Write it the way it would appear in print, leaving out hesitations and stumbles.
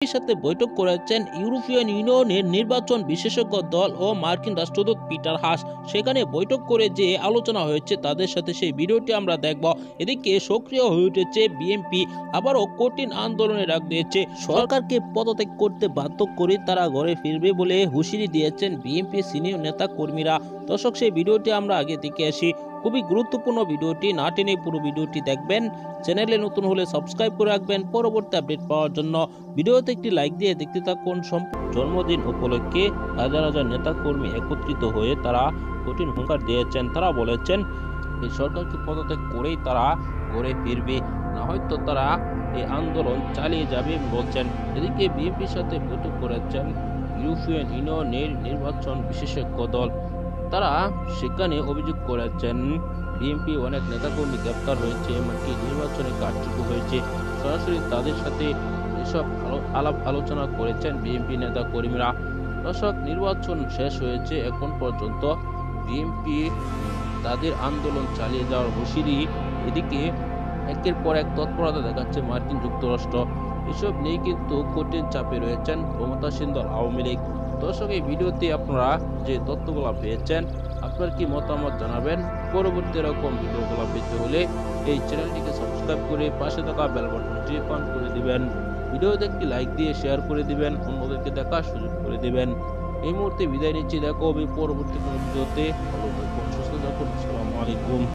এর সাথে বৈঠক করেছেন ইউরোপিয়ান ইউনিয়নের নির্বাচন বিশেষজ্ঞ দল ও মার্কিন রাষ্ট্রদূত পিটার হাস। সেখানে বৈঠক করে যে আলোচনা হয়েছে তাদের সাথে সেই ভিডিওটি আমরা দেখব। এদিকে সক্রিয় হয়ে উঠেছে বিএনপি, আবারও কঠিন আন্দোলনে ডাক দিয়েছে। সরকারকে পদত্যাগ করতে বাধ্য করে তারা ঘরে ফিরবে বলে হুঁশিয়ারি দিয়েছেন বিএনপি সিনিয়র নেতা কর্মীরা। দর্শক, সেই ভিডিওটি আমরা আগে দেখে আসি। খুবই গুরুত্বপূর্ণ ভিডিওটি, না টেনে পুরো ভিডিওটি দেখবেন। চ্যানেলে নতুন হলে সাবস্ক্রাইব করে রাখবেন পরবর্তী আপডেট পাওয়ার জন্য। ভিডিওতে একটি লাইক দিয়ে দেখতে থাকুন। জন্মদিন উপলক্ষে হাজার হাজার নেতা কর্মী একত্রিত হয়ে তারা কঠিন হুঁশিয়ারি দিয়েছেন। তারা বলেছেন এই সরকারকে পদত্যাগ করেই তারা ঘরে ফিরবে, না হয়তো তারা এই আন্দোলন চালিয়ে যাবে বলছেন। এদিকে বিএনপির সাথে বৈঠক করেছেন ইউরোপিয়ান ইউনিয়নের নির্বাচন বিশেষজ্ঞ দল। তারা সেখানে অভিযোগ করেছেন বিএনপি অনেক নেতাকর্মী গ্রেপ্তার হয়েছে, এমনকি নির্বাচনে কারচুপি হয়েছে। সরাসরি তাদের সাথে এসব আলাপ আলোচনা করেছেন বিএনপি নেতা কর্মীরা। দর্শক, নির্বাচন শেষ হয়েছে, এখন পর্যন্ত বিএনপি তাদের আন্দোলন চালিয়ে যাওয়ার হুঁশিয়ারি। এদিকে একের পর এক তৎপরতা দেখাচ্ছে মার্কিন যুক্তরাষ্ট্র। এসব নিয়ে কিন্তু কঠিন চাপে রয়েছেন ক্ষমতাসীন দল আওয়ামী লীগ। দর্শক, এই ভিডিওতে আপনারা যে তথ্যগুলো পেয়েছেন, আপনার কি মতামত জানাবেন। পরবর্তী এরকম ভিডিওগুলো পেতে হলে এই চ্যানেলটিকে সাবস্ক্রাইব করে পাশে থাকা বেল বাটনটি অন করে দিবেন। ভিডিওতে একটি লাইক দিয়ে শেয়ার করে দিবেন, অন্যদেরকে দেখার সুযোগ করে দিবেন। এই মুহূর্তে বিদায় নিচ্ছি, দেখা হবে পরবর্তী কোনো ভিডিওতে। ভালো থাকুন, সুস্থ থাকুন। আসসালামু আলাইকুম।